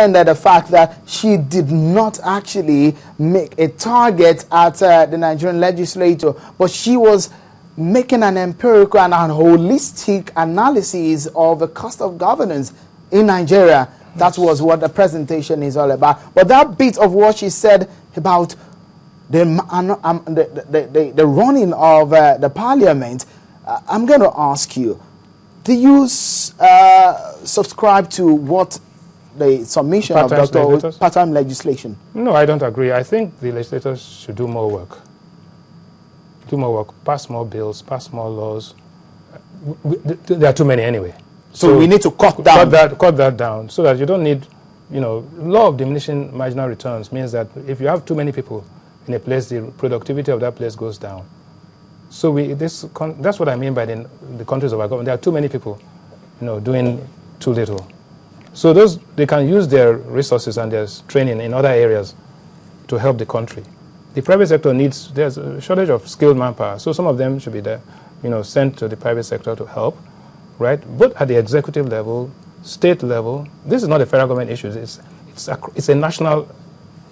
defended the fact that she did not actually make a target at the Nigerian legislature, but she was making an empirical and an holistic analysis of the cost of governance in Nigeria. That was what the presentation is all about. But that bit of what she said about the running of the parliament, I'm going to ask you, do you subscribe to what the submission of Dr. part-time legislation? No, I don't agree. I think the legislators should do more work. Do more work, pass more bills, pass more laws. There are too many anyway. So we need to cut that down so that you don't need, law of diminishing marginal returns means that if you have too many people in a place, the productivity of that place goes down. So that's what I mean by the countries of our government. There are too many people, doing too little. So they can use their resources and their training in other areas to help the country. The private sector there's a shortage of skilled manpower, so some of them should be there, sent to the private sector to help, right? Both at the executive level, state level. This is not a federal government issue. It's a national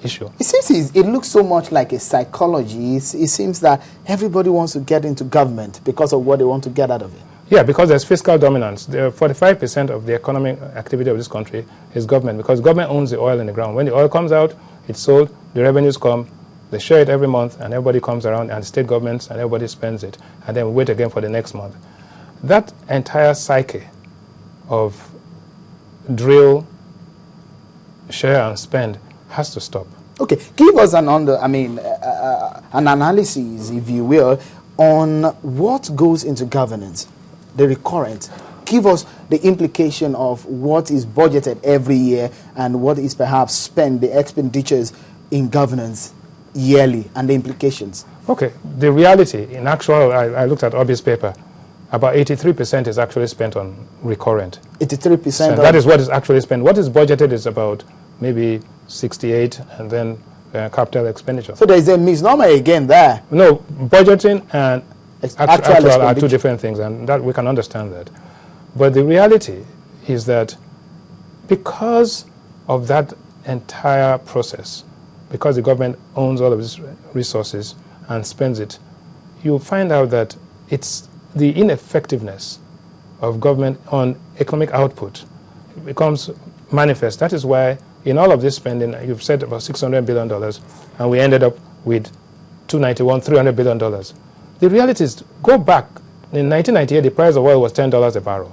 issue. It seems it looks so much like a psychology. It seems that everybody wants to get into government because of what they want to get out of it. Yeah, because there's fiscal dominance. 45% of the economic activity of this country is government, because government owns the oil in the ground. When the oil comes out, it's sold, the revenues come, they share it every month, and everybody comes around, and state governments, and everybody spends it, and then we wait again for the next month. That entire psyche of drill, share, and spend has to stop. Okay, give us an analysis, if you will, on what goes into governance, the recurrent. Give us the implication of what is budgeted every year and what is perhaps spent, the expenditures in governance yearly, and the implications. Okay, the reality, in actual, I looked at Obi's paper, about 83% is actually spent on recurrent. 83%? That is what is actually spent. What is budgeted is about maybe 68, and then capital expenditure. So there is a misnomer again there. No, budgeting and actual are two different things, and that we can understand that. But the reality is that because of that entire process, because the government owns all of these resources and spends it, you find out that it's the ineffectiveness of government on economic output becomes manifest. That is why in all of this spending, you've said about $600 billion, and we ended up with $300 billion. The reality is, go back, in 1998, the price of oil was $10 a barrel.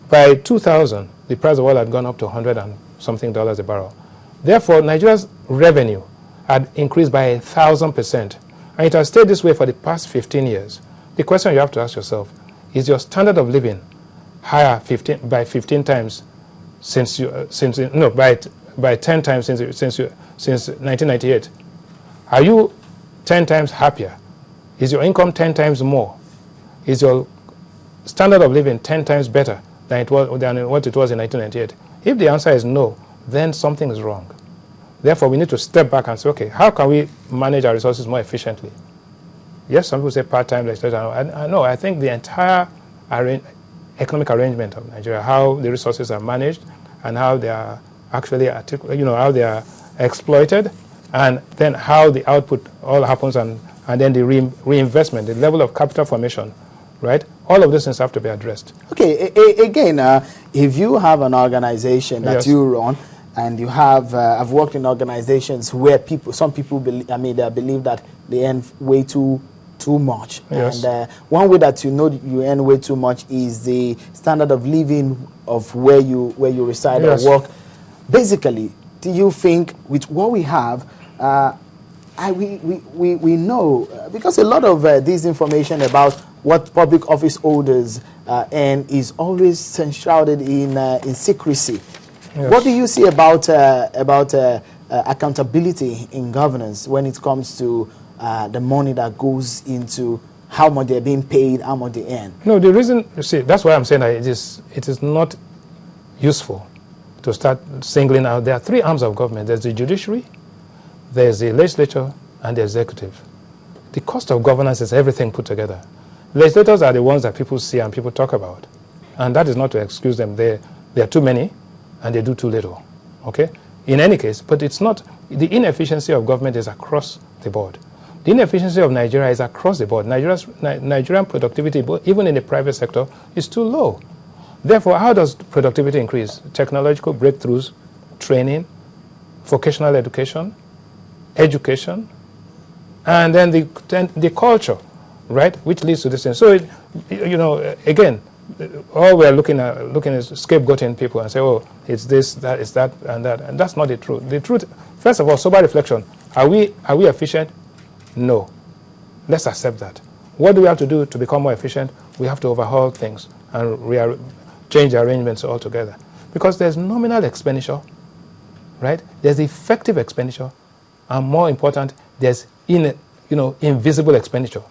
By 2000, the price of oil had gone up to $100 and something a barrel. Therefore, Nigeria's revenue had increased by 1,000%, and it has stayed this way for the past 15 years. The question you have to ask yourself, is your standard of living higher by 15 times by 10 times since 1998? Are you 10 times happier? Is your income 10 times more? Is your standard of living 10 times better than what it was in 1998? If the answer is no, then something is wrong. Therefore, we need to step back and say, okay, how can we manage our resources more efficiently? Yes, some people say part-time legislation. I think the entire economic arrangement of Nigeria, how the resources are managed and how they are actually, how they are exploited, and then how the output all happens, and then the reinvestment, the level of capital formation, right? All of these things have to be addressed. Okay, again, if you have an organization that you run, and you have, I've worked in organizations where some people believe, they believe that they earn way too much. Yes. And one way that you earn way too much is the standard of living of where you reside or work. Basically, do you think with what we have, we know, because a lot of this information about what public office holders earn is always enshrouded in secrecy. Yes. What do you see about accountability in governance when it comes to the money that goes into how much they're being paid, how much they earn? No, the reason, you see, that's why I'm saying that it is not useful to start singling out. There are three arms of government. There's the judiciary, there's the legislature, and the executive. The cost of governance is everything put together. Legislators are the ones that people see and people talk about. And that is not to excuse them. There are too many, and they do too little. Okay? In any case, but it's not, the inefficiency of government is across the board. The inefficiency of Nigeria is across the board. Nigerian productivity, even in the private sector, is too low. Therefore, how does productivity increase? Technological breakthroughs, training, vocational education, and then the culture, right, which leads to this thing. So, again, all we're looking is scapegoating people and say, oh, it's this, that, it's that, and that. And that's not the truth. The truth, first of all, sober reflection. Are we efficient? No. Let's accept that. What do we have to do to become more efficient? We have to overhaul things and change the arrangements altogether. Because there's nominal expenditure, right? There's effective expenditure, and more important, there's invisible expenditure.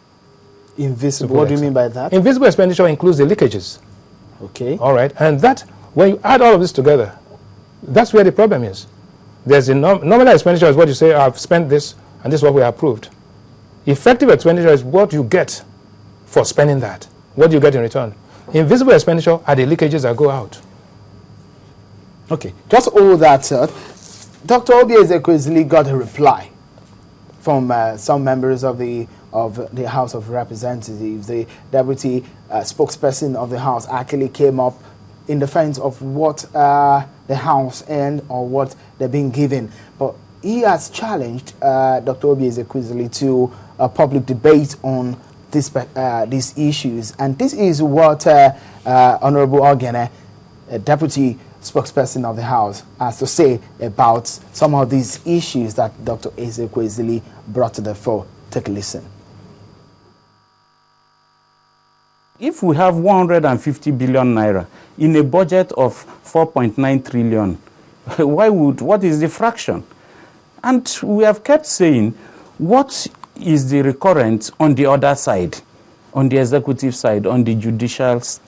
Invisible. What do you mean by that? Invisible expenditure includes the leakages. Okay. All right. And that, when you add all of this together, that's where the problem is. There's the nominal expenditure is what you say, I've spent this, and this is what we approved. Effective expenditure is what you get for spending that. What do you get in return? Invisible expenditure are the leakages that go out. Okay. Just all that said, Dr. Obi Ezekwesili got a reply from some members of the House of Representatives. The deputy spokesperson of the House actually came up in defense of what the House or what they're being given. But he has challenged Dr. Obi Ezekwesili to a public debate on these issues. And this is what Honorable Ogene, deputy spokesperson of the House, has to say about some of these issues that Dr. Ezekwesili brought to the fore. Take a listen. If we have 150 billion naira in a budget of 4.9 trillion, what is the fraction? And we have kept saying, what is the recurrent on the other side, on the executive side, on the judicials,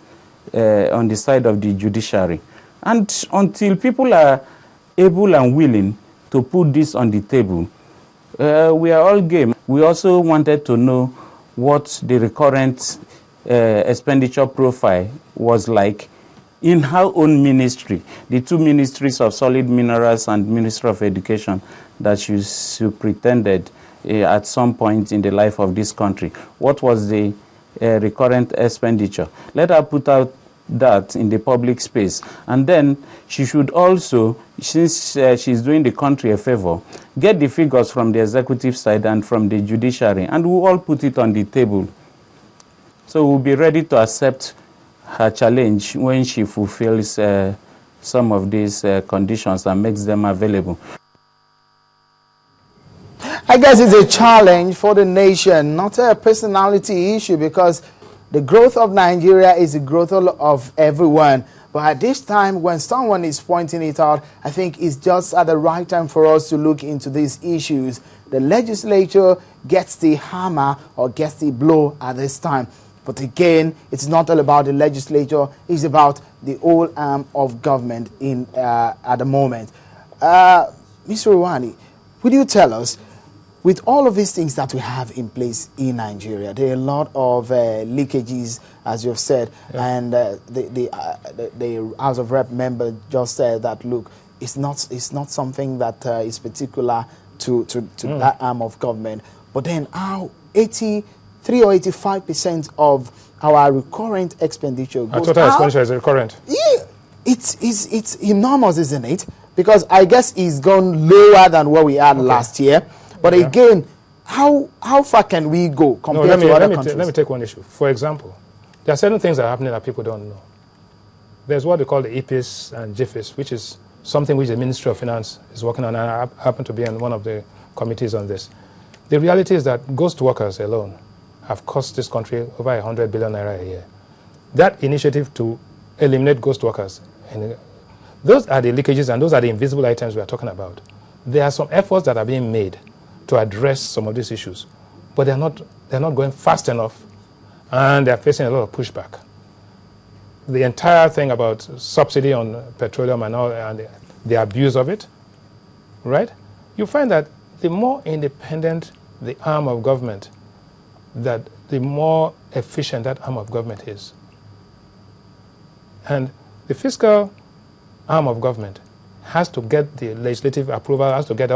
on the side of the judiciary? And until people are able and willing to put this on the table, we are all game. We also wanted to know what the recurrent expenditure profile was like in our own ministry, the two ministries of solid minerals and Ministry of Education that she superintended at some point in the life of this country. What was the recurrent expenditure? Let her put out that in the public space. And then she should also, since she's doing the country a favor, get the figures from the executive side and from the judiciary, and we'll all put it on the table. So we'll be ready to accept her challenge when she fulfills some of these conditions and makes them available. I guess it's a challenge for the nation, not a personality issue, because the growth of Nigeria is the growth of everyone. But at this time, when someone is pointing it out, I think it's just at the right time for us to look into these issues. The legislature gets the hammer or gets the blow at this time. But again, it's not all about the legislature. It's about the whole arm of government at the moment. Mr. Rwani, would you tell us, with all of these things that we have in place in Nigeria, there are a lot of leakages, as you've said, yeah. And the House of Rep member just said that, look, it's not something that is particular to that arm of government. But then how 83 or 85% of our recurrent expenditure goes total expenditure is recurrent. Yeah, it's enormous, isn't it? Because I guess it's gone lower than what we had last year. But again, how far can we go compared to other countries? Let me take one issue. For example, there are certain things that are happening that people don't know. There's what they call the EPIS and GIFIS, which is something which the Ministry of Finance is working on, and I happen to be on one of the committees on this. The reality is that ghost workers alone have cost this country over 100 billion naira a year. That initiative to eliminate ghost workers, and those are the leakages and those are the invisible items we are talking about. There are some efforts that are being made to address some of these issues, but they're not going fast enough, and they're facing a lot of pushback. The entire thing about subsidy on petroleum and all, and the abuse of it, right? You find that the more independent the arm of government, that the more efficient that arm of government is. And the fiscal arm of government has to get the legislative approval, has to get